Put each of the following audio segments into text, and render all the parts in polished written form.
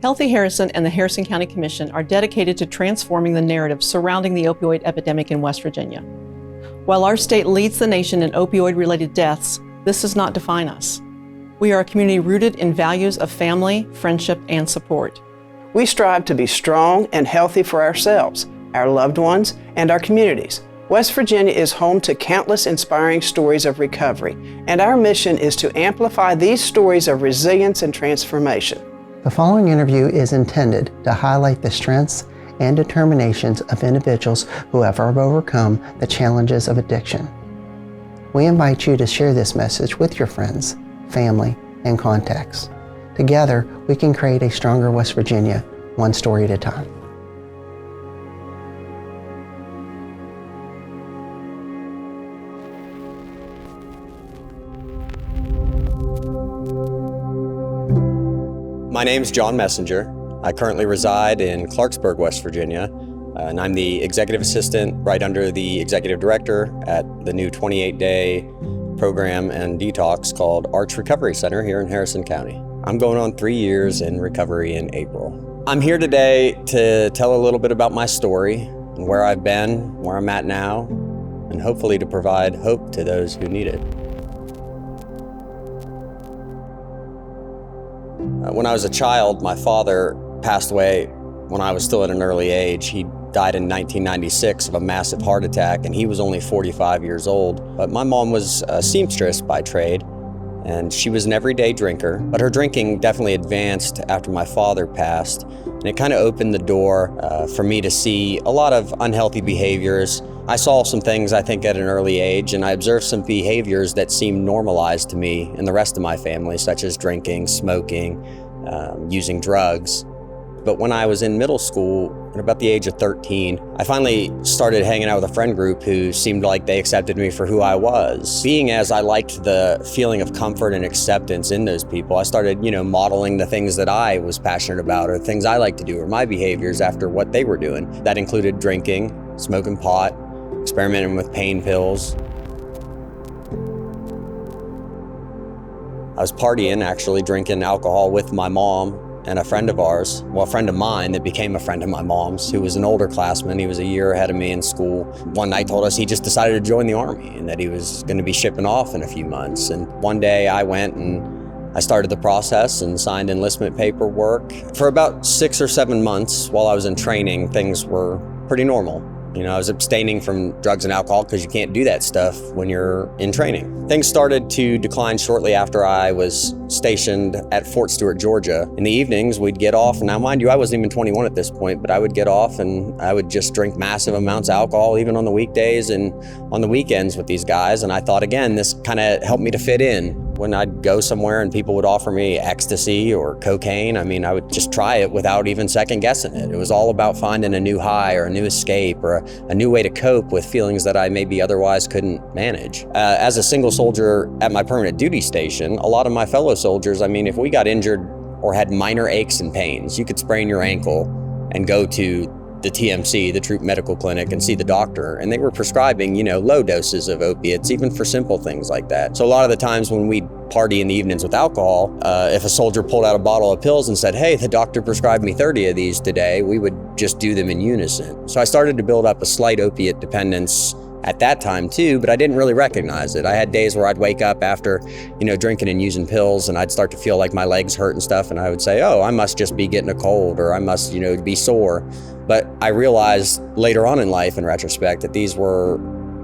Healthy Harrison and the Harrison County Commission are dedicated to transforming the narrative surrounding the opioid epidemic in West Virginia. While our state leads the nation in opioid-related deaths, this does not define us. We are a community rooted in values of family, friendship, and support. We strive to be strong and healthy for ourselves, our loved ones, and our communities. West Virginia is home to countless inspiring stories of recovery, and our mission is to amplify these stories of resilience and transformation. The following interview is intended to highlight the strengths and determinations of individuals who have overcome the challenges of addiction. We invite you to share this message with your friends, family, and contacts. Together, we can create a stronger West Virginia, one story at a time. My name's John Messenger. I currently reside in Clarksburg, West Virginia, and I'm the executive assistant right under the executive director at the new 28-day program and detox called Arch Recovery Center here in Harrison County. I'm going on 3 years in recovery in April. I'm here today to tell a little bit about my story and where I've been, where I'm at now, and hopefully to provide hope to those who need it. When I was a child, my father passed away when I was still at an early age. He died in 1996 of a massive heart attack, and he was only 45 years old. But my mom was a seamstress by trade, and she was an everyday drinker. But her drinking definitely advanced after my father passed, and it kind of opened the door for me to see a lot of unhealthy behaviors. I saw some things, I think, at an early age, and I observed some behaviors that seemed normalized to me and the rest of my family, such as drinking, smoking, using drugs. But when I was in middle school, at about the age of 13, I finally started hanging out with a friend group who seemed like they accepted me for who I was. Being as I liked the feeling of comfort and acceptance in those people, I started, modeling the things that I was passionate about or things I like to do or my behaviors after what they were doing. That included drinking, smoking pot, experimenting with pain pills. I was partying, actually drinking alcohol with my mom and a friend of ours, a friend of mine that became a friend of my mom's, who was an older classman. He was a year ahead of me in school. One night told us he just decided to join the Army and that he was going to be shipping off in a few months. And one day I went and I started the process and signed enlistment paperwork. For about 6 or 7 months while I was in training, things were pretty normal. I was abstaining from drugs and alcohol because you can't do that stuff when you're in training. Things started to decline shortly after I was stationed at Fort Stewart, Georgia. In the evenings, we'd get off, and now mind you, I wasn't even 21 at this point, but I would get off and I would just drink massive amounts of alcohol, even on the weekdays and on the weekends with these guys. And I thought, again, this kind of helped me to fit in. When I'd go somewhere and people would offer me ecstasy or cocaine, I would just try it without even second guessing it. It was all about finding a new high or a new escape or a new way to cope with feelings that I maybe otherwise couldn't manage. As a single soldier at my permanent duty station, a lot of my fellow soldiers, if we got injured or had minor aches and pains, you could sprain your ankle and go to the TMC, the Troop Medical Clinic, and see the doctor. And they were prescribing, low doses of opiates, even for simple things like that. So a lot of the times when we'd party in the evenings with alcohol, if a soldier pulled out a bottle of pills and said, "Hey, the doctor prescribed me 30 of these today," we would just do them in unison. So I started to build up a slight opiate dependence at that time too, but I didn't really recognize it. I had days where I'd wake up after, drinking and using pills, and I'd start to feel like my legs hurt and stuff, and I would say, "Oh, I must just be getting a cold, or I must, be sore." But I realized later on in life, in retrospect, that these were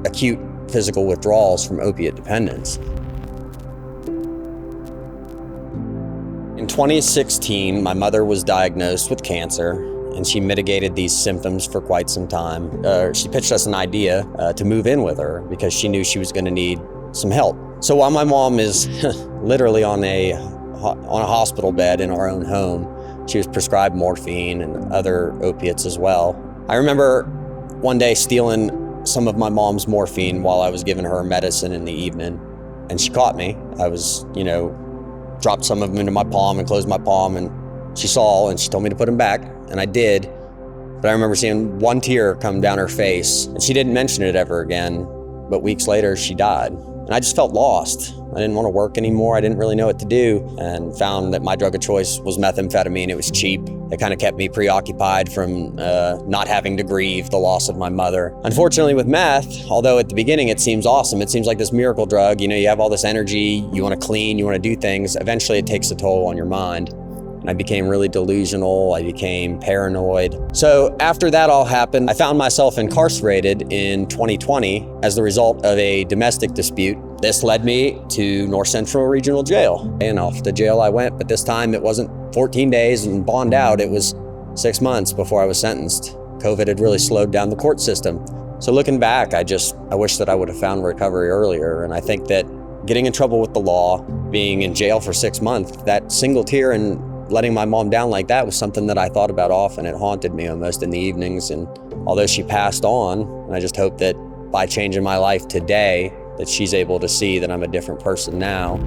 acute physical withdrawals from opiate dependence. In 2016, my mother was diagnosed with cancer, and she mitigated these symptoms for quite some time. She pitched us an idea to move in with her because she knew she was going to need some help. So while my mom is literally on a hospital bed in our own home, she was prescribed morphine and other opiates as well. I remember one day stealing some of my mom's morphine while I was giving her medicine in the evening, and she caught me. I was, dropped some of them into my palm and closed my palm, and she saw and she told me to put them back, and I did. But I remember seeing one tear come down her face, and she didn't mention it ever again. But weeks later, she died. And I just felt lost. I didn't want to work anymore. I didn't really know what to do, and found that my drug of choice was methamphetamine. It was cheap. It kind of kept me preoccupied from not having to grieve the loss of my mother. Unfortunately with meth, although at the beginning it seems awesome, it seems like this miracle drug, you know, you have all this energy, you want to clean, you want to do things, eventually it takes a toll on your mind. I became really delusional, I became paranoid. So after that all happened, I found myself incarcerated in 2020 as the result of a domestic dispute. This led me to North Central Regional Jail. And off to jail I went, but this time it wasn't 14 days and bond out, it was 6 months before I was sentenced. COVID had really slowed down the court system. So looking back, I wish that I would have found recovery earlier. And I think that getting in trouble with the law, being in jail for 6 months, that single tear and letting my mom down like that was something that I thought about often. It haunted me almost in the evenings. And although she passed on, and I just hope that by changing my life today, that she's able to see that I'm a different person now.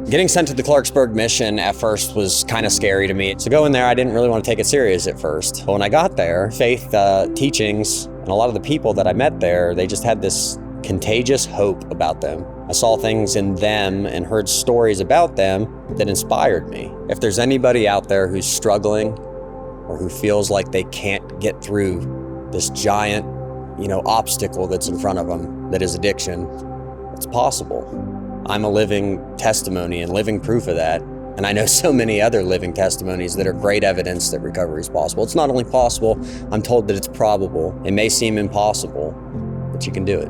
Getting sent to the Clarksburg mission at first was kind of scary to me. So going there, I didn't really want to take it serious at first. But when I got there, faith teachings and a lot of the people that I met there, they just had this contagious hope about them. I saw things in them and heard stories about them that inspired me. If there's anybody out there who's struggling or who feels like they can't get through this giant, obstacle that's in front of them, that is addiction, it's possible. I'm a living testimony and living proof of that. And I know so many other living testimonies that are great evidence that recovery is possible. It's not only possible, I'm told that it's probable. It may seem impossible, but you can do it.